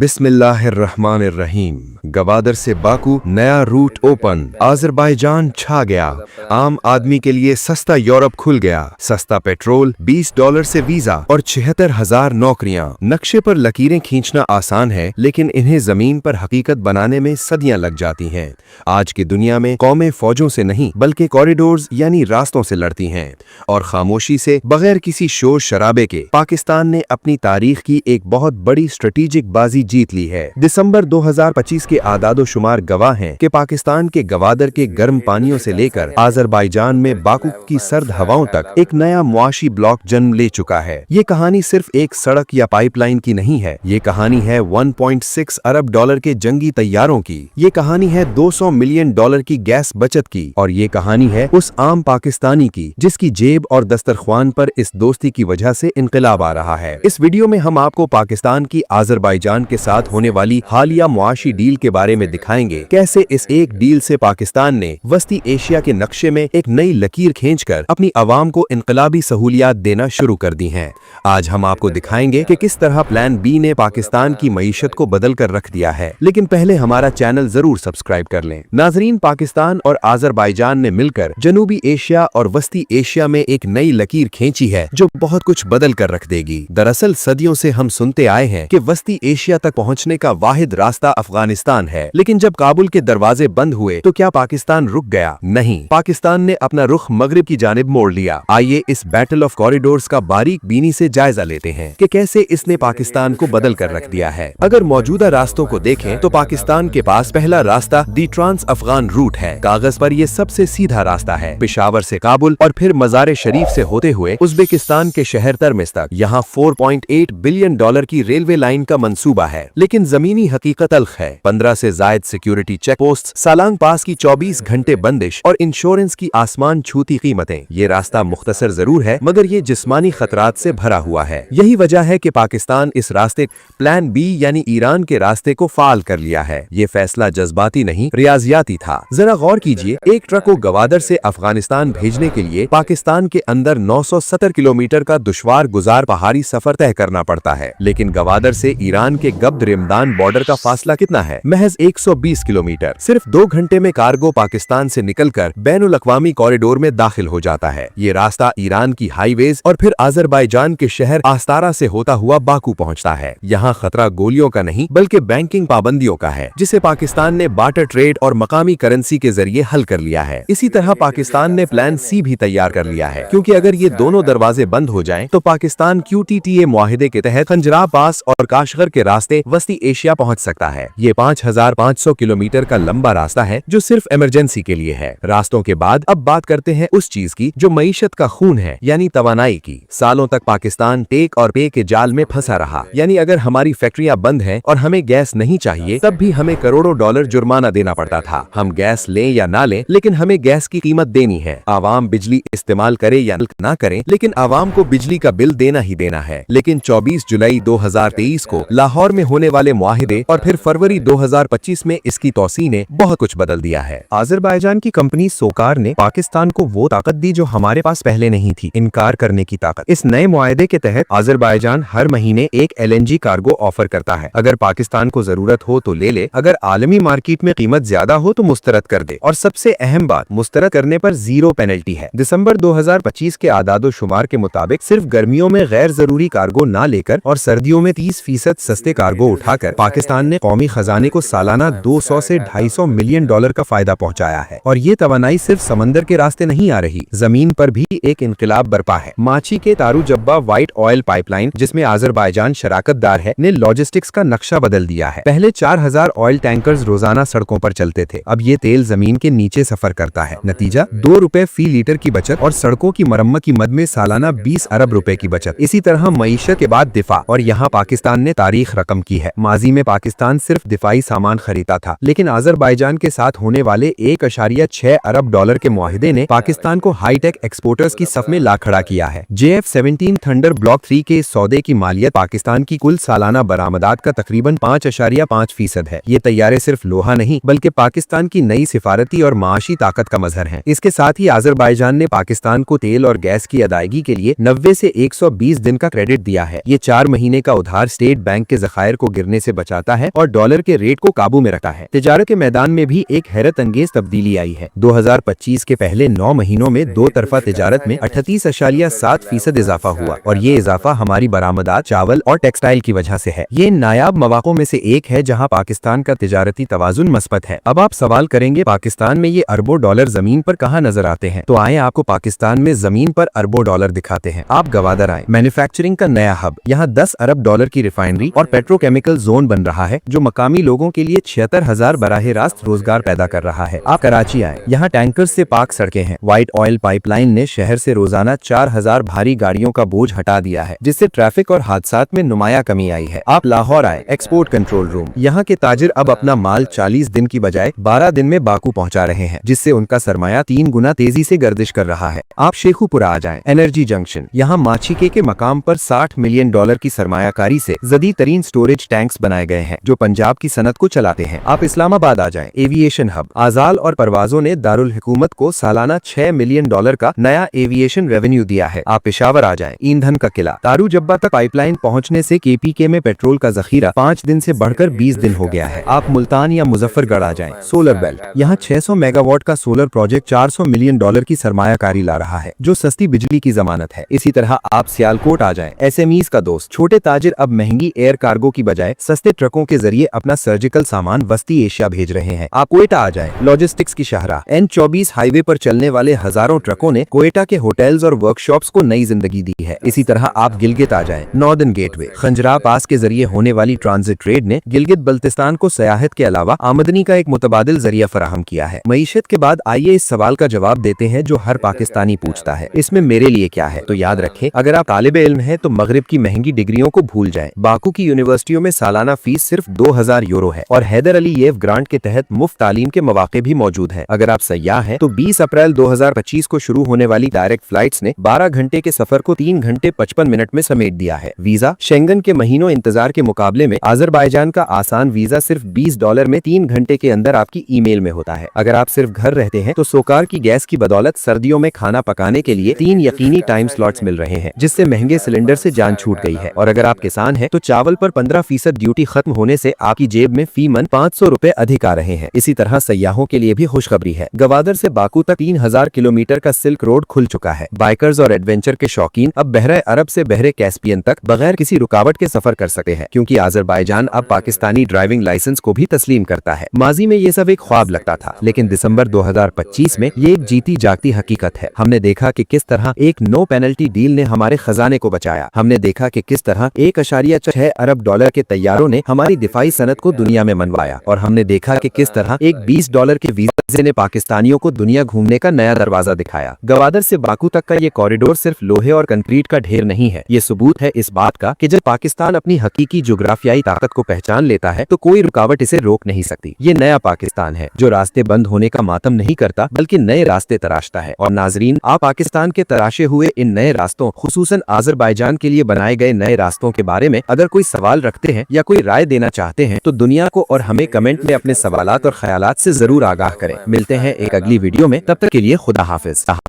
बिस्मिल्लाहिर्रहमानिर्रहीम। गवादर से बाकू नया रूट ओपन। आज़रबाईजान छा गया। आम आदमी के लिए सस्ता यूरोप खुल गया। सस्ता पेट्रोल, $20 से वीजा और 76,000 नौकरियां। नक्शे पर लकीरें खींचना आसान है, लेकिन इन्हें जमीन पर हकीकत बनाने में सदियां लग जाती हैं। आज की दुनिया में कौमें फौजों से नहीं बल्कि कॉरिडोर्स यानी रास्तों से लड़ती हैं, और खामोशी से बगैर किसी शोर शराबे के पाकिस्तान ने अपनी तारीख की एक बहुत बड़ी स्ट्रेटेजिक बाजी जीत ली है। दिसंबर 2025 के आदादो शुमार गवाह हैं कि पाकिस्तान के गवादर के गर्म पानियों से लेकर आज़रबाईजान में बाकू की सर्द हवाओं तक एक नया मुआशी ब्लॉक जन्म ले चुका है। ये कहानी सिर्फ एक सड़क या पाइपलाइन की नहीं है, ये कहानी है 1.6 अरब डॉलर के जंगी तैयारों की, ये कहानी है 200 मिलियन डॉलर की गैस बचत की, और ये कहानी है उस आम पाकिस्तानी की जिसकी जेब और दस्तरख्वान पर इस दोस्ती की वजह से इनकलाब आ रहा है। इस वीडियो में हम आपको पाकिस्तान की आज़रबाईजान के साथ होने वाली हालिया मुआशी डील के बारे में दिखाएंगे। कैसे इस एक डील से पाकिस्तान ने वस्ती एशिया के नक्शे में एक नई लकीर खींचकर अपनी आवाम को इनकलाबी सहूलियात देना शुरू कर दी हैं। आज हम आपको दिखाएंगे कि किस तरह प्लान बी ने पाकिस्तान की मईशत को बदल कर रख दिया है। लेकिन पहले हमारा चैनल जरूर सब्सक्राइब कर लें। नाजरीन, पाकिस्तान और आज़रबाईजान ने मिलकर जनूबी एशिया और वस्ती एशिया में एक नई लकीर खींची है जो बहुत कुछ बदल कर रख देगी। दरअसल सदियों से हम सुनते आए हैं कि वस्ती एशिया तक पहुंचने का वाहिद रास्ता अफगानिस्तान है, लेकिन जब काबुल के दरवाजे बंद हुए तो क्या पाकिस्तान रुक गया? नहीं, पाकिस्तान ने अपना रुख मगरिब की जानिब मोड़ लिया। आइए इस बैटल ऑफ कॉरिडोर्स का बारीक बीनी से जायजा लेते हैं कि कैसे इसने पाकिस्तान को बदल कर रख दिया है। अगर मौजूदा रास्तों को देखें तो पाकिस्तान के पास पहला रास्ता दी ट्रांस अफगान रूट है। कागज पर यह सबसे सीधा रास्ता है, पेशावर से काबुल और फिर मज़ार शरीफ से होते हुए उज़्बेकिस्तान के शहर तरमिस तक। यहाँ 4.8 बिलियन डॉलर की रेलवे लाइन का मंसूबा है, लेकिन जमीनी हकीकत तल्ख है। 15 से जायद सिक्योरिटी चेक पोस्ट, सालांग पास की 24 घंटे बंदिश और इंश्योरेंस की आसमान छूती कीमतें। ये रास्ता मुख्तसर जरूर है, मगर ये जिस्मानी खतरात से भरा हुआ है। यही वजह है कि पाकिस्तान इस रास्ते प्लान बी यानी ईरान के रास्ते को फाल कर लिया है। ये फैसला जज्बाती नहीं, रियाजियाती था। जरा गौर कीजिए, एक ट्रक को गवादर से अफगानिस्तान भेजने के लिए पाकिस्तान के अंदर 970 किलोमीटर का दुश्वार गुजार पहाड़ी सफर तय करना पड़ता है, लेकिन गवादर से ईरान के गब्द रिमदान बॉर्डर का फासला कितना है? महज 120 किलोमीटर। सिर्फ 2 घंटे में कार्गो पाकिस्तान से निकलकर बैनुल अक़वामी कॉरिडोर में दाखिल हो जाता है। ये रास्ता ईरान की हाईवेज और फिर आज़रबाईजान के शहर आस्तारा से होता हुआ बाकू पहुंचता है। यहाँ खतरा गोलियों का नहीं बल्कि बैंकिंग पाबंदियों का है, जिसे पाकिस्तान ने बार्टर ट्रेड और मकामी करेंसी के जरिए हल कर लिया है। इसी तरह पाकिस्तान ने प्लान सी भी तैयार कर लिया है, क्योंकि अगर ये दोनों दरवाजे बंद हो जाएं तो पाकिस्तान QTTA मुआहिदे के तहत खंजरा पास और काशगर के रास्ते वस्ती एशिया पहुंच सकता है। ये 5,500 किलोमीटर का लंबा रास्ता है जो सिर्फ इमरजेंसी के लिए है। रास्तों के बाद अब बात करते हैं उस चीज की जो मईशत का खून है, यानी तवानाई की। सालों तक पाकिस्तान टेक और पे के जाल में फंसा रहा, यानी अगर हमारी फैक्ट्रियां बंद हैं और हमें गैस नहीं चाहिए, तब भी हमें करोड़ों डॉलर जुर्माना देना पड़ता था। हम गैस लें या ना लें, लेकिन हमें गैस की कीमत देनी है। आवाम बिजली इस्तेमाल करे या ना करे, लेकिन आवाम को बिजली का बिल देना ही देना है। लेकिन 24 जुलाई 2023 को लाहौर में होने वाले मुआहिदे और फिर फरवरी 2025 में इसकी तौसीह ने बहुत कुछ बदल दिया है। आज़रबाईजान की कंपनी सोकार ने पाकिस्तान को वो ताकत दी जो हमारे पास पहले नहीं थी, इनकार करने की ताकत। इस नए मुआहिदे के तहत आज़रबाईजान हर महीने एक LNG कार्गो ऑफर करता है। अगर पाकिस्तान को जरूरत हो तो ले ले, अगर आलमी मार्केट में कीमत ज्यादा हो तो मुस्तरद कर दे, और सबसे अहम बात, मुस्तरद करने पर 0 पेनल्टी है। दिसंबर 2025 के आदादो शुमार के मुताबिक सिर्फ गर्मियों में गैर जरूरी कार्गो ना लेकर और सर्दियों में 30% सस्ते कार्गो उठाकर पाकिस्तान ने कौमी खजाने को सालाना 200 से 250 मिलियन डॉलर का फायदा पहुंचाया है। और ये तवानाई सिर्फ समंदर के रास्ते नहीं आ रही, जमीन पर भी एक इनकलाब बरपा है। माची के तारू जब्बा व्हाइट ऑयल पाइपलाइन, जिसमें आज़रबाईजान शराकतदार है, ने लॉजिस्टिक्स का नक्शा बदल दिया है। पहले 4,000 ऑयल टैंकर्स रोजाना सड़कों पर चलते थे, अब ये तेल जमीन के नीचे सफर करता है। नतीजा, 2 रुपए फी लीटर की बचत और सड़कों की मरम्मत की मद में सालाना 20 अरब रुपए की बचत। इसी तरह मईशत के बाद दिफा, और यहाँ पाकिस्तान ने तारीख रकम की है। माजी में पाकिस्तान सिर्फ दिफाई सामान खरीदता था, लेकिन आज़रबाईजान के साथ होने वाले 1.6 अरब डॉलर के मुआहिदे ने पाकिस्तान को हाईटेक एक्सपोर्टर्स की सफ में ला खड़ा किया है। JF-17 थंडर ब्लॉक 3 के सौदे की मालियत पाकिस्तान की कुल सालाना बरामदात का तकरीबन 5.5% है। ये तैयारे सिर्फ लोहा नहीं बल्कि पाकिस्तान की नई सिफारती और माशी ताकत का मजहर है। इसके साथ ही आज़रबाईजान ने पाकिस्तान को तेल और गैस की अदायगी के लिए 90 से 120 दिन का क्रेडिट दिया है। ये 4 महीने का उधार स्टेट बैंक के ज़खायर बायर को गिरने से बचाता है और डॉलर के रेट को काबू में रखता है। तिजारत के मैदान में भी एक हैरत अंगेज तब्दीली आई है। 2025 के पहले 9 महीनों में दो तरफा तिजारत में 38.7% इजाफा हुआ और ये इजाफा हमारी बरामदात चावल और टेक्सटाइल की वजह से है। ये नायाब मौक़ों में से एक है जहां पाकिस्तान का तिजारती तवाज़ुन मस्बत है। अब आप सवाल करेंगे पाकिस्तान में ये अरबों डॉलर जमीन पर कहाँ नजर आते हैं, तो आए आपको पाकिस्तान में जमीन पर अरबों डॉलर दिखाते हैं। आप गवादर आए, मैन्युफैक्चरिंग का नया हब। यहाँ 10 अरब डॉलर की रिफाइनरी और पेट्रोकेमिकल जोन बन रहा है जो मकामी लोगों के लिए 76,000 बराह रास्त रोजगार पैदा कर रहा है। आप कराची आए, यहाँ टैंकर्स से पाक सड़कें हैं। व्हाइट ऑयल पाइपलाइन ने शहर से रोजाना 4,000 भारी गाड़ियों का बोझ हटा दिया है जिससे ट्रैफिक और हादसात में नुमाया कमी आई है। आप लाहौर आए, एक्सपोर्ट कंट्रोल रूम। यहाँ के ताजिर अब अपना माल 40 दिन की बजाय 12 दिन में बाकू पहुँचा रहे हैं जिससे उनका सरमाया 3 गुना तेजी से गर्दिश कर रहा है। आप शेखुपुरा आ जाएं, एनर्जी जंक्शन। यहाँ माछीके के मकाम पर 60 मिलियन डॉलर की सरमायाकारी से जदीद तरीन स्टोरेज टैंक्स बनाए गए हैं जो पंजाब की सनत को चलाते हैं। आप इस्लामाबाद आ जाएं, एविएशन हब। आजाल और परवाजों ने दारुल हुकूमत को सालाना 6 मिलियन डॉलर का नया एविएशन रेवेन्यू दिया है। आप पेशावर आ जाएं, ईंधन का किला। तारू जब्बा तक पाइपलाइन पहुंचने से केपीके में पेट्रोल का जखीरा 5 दिन से बढ़कर 20 दिन हो गया है। आप मुल्तान या मुजफ्फरगढ़ आ जाएं, सोलर बेल्ट। यहाँ 600 मेगावाट का सोलर प्रोजेक्ट 400 मिलियन डॉलर की सरमायाकारी ला रहा है जो सस्ती बिजली की जमानत है। इसी तरह आप सियालकोट आ जाएं, एसएमईज का दोस्त। छोटे ताजिर अब महंगी एयर कार्गो की बजाय सस्ते ट्रकों के जरिए अपना सर्जिकल सामान वस्ती एशिया भेज रहे हैं। आप कोयटा आ जाएं, लॉजिस्टिक्स की शाहराह। N24 हाईवे पर चलने वाले हजारों ट्रकों ने कोयटा के होटल्स और वर्कशॉप्स को नई जिंदगी दी है। इसी तरह आप गिलगित आ जाएं, नॉर्दर्न गेटवे। खंजरा पास के जरिए होने वाली ट्रांजिट ट्रेड ने गिलगित बल्तिस्तान को सयाहत के अलावा आमदनी का एक मुतबादिल जरिया फराहम किया है। मईशत के बाद आइए इस सवाल का जवाब देते हैं जो हर पाकिस्तानी पूछता है, इसमें मेरे लिए क्या है। तो याद रखें, अगर आप तालिबे इल्म हैं तो मगरिब की महंगी डिग्रियों को भूल जाएं। बाकू की यूनिवर्सिटियों में सालाना फीस सिर्फ 2000 यूरो है और हैदर अली येव ग्रांट के तहत मुफ्त तालीम के मौके भी मौजूद हैं। अगर आप सयाह हैं तो 20 अप्रैल 2025 को शुरू होने वाली डायरेक्ट फ्लाइट्स ने 12 घंटे के सफर को 3 घंटे 55 मिनट में समेट दिया है। वीजा शेंगन के महीनों इंतजार के मुकाबले में आजरबाईजान का आसान वीजा सिर्फ $20 में 3 घंटे के अंदर आपकी ईमेल में होता है। अगर आप सिर्फ घर रहते हैं तो सोकार की गैस की बदौलत सर्दियों में खाना पकाने के लिए 3 यकीनी टाइम स्लॉट्स मिल रहे हैं जिससे महंगे सिलेंडर से जान छूट गई है। और अगर आप किसान हैं तो चावल पर 15% ड्यूटी खत्म होने से आपकी जेब में फी मन 500 रुपए अधिक आ रहे हैं। इसी तरह सयाहों के लिए भी खुशखबरी है। गवादर से बाकू तक 3000 किलोमीटर का सिल्क रोड खुल चुका है। बाइकर्स और एडवेंचर के शौकीन अब बहरे अरब से बहरे कैस्पियन तक बगैर किसी रुकावट के सफर कर सकते हैं क्योंकि आजरबाईजान अब पाकिस्तानी ड्राइविंग लाइसेंस को भी तस्लीम करता है। माजी में ये सब एक ख्वाब लगता था लेकिन दिसंबर 2025 में ये एक जीती जागती हकीकत है। हमने देखा कि किस तरह एक नो पेनल्टी डील ने हमारे खजाने को बचाया। हमने देखा कि किस तरह 1.6 अरब डॉलर के तैयारों ने हमारी दिफाई सनत को दुनिया में मनवाया और हमने देखा कि किस तरह एक $20 के वीजा ने पाकिस्तानियों को दुनिया घूमने का नया दरवाजा दिखाया। गवादर से बाकू तक का ये कॉरिडोर सिर्फ लोहे और कंक्रीट का ढेर नहीं है, ये सबूत है इस बात का कि जब पाकिस्तान अपनी हकीकी जोग्राफियाई ताकत को पहचान लेता है तो कोई रुकावट इसे रोक नहीं सकती। ये नया पाकिस्तान है जो रास्ते बंद होने का मातम नहीं करता बल्कि नए रास्ते तराशता है। और नाजरीन, आप पाकिस्तान के तराशे हुए इन नए रास्तों, खुसूसन आजरबाईजान के लिए बनाए गए नए रास्तों के बारे में अगर कोई सवाल रखते हैं या कोई राय देना चाहते हैं तो दुनिया को और हमें कमेंट में अपने सवालात और ख्यालात से जरूर आगाह करें। मिलते हैं एक अगली वीडियो में, तब तक के लिए खुदा हाफिज।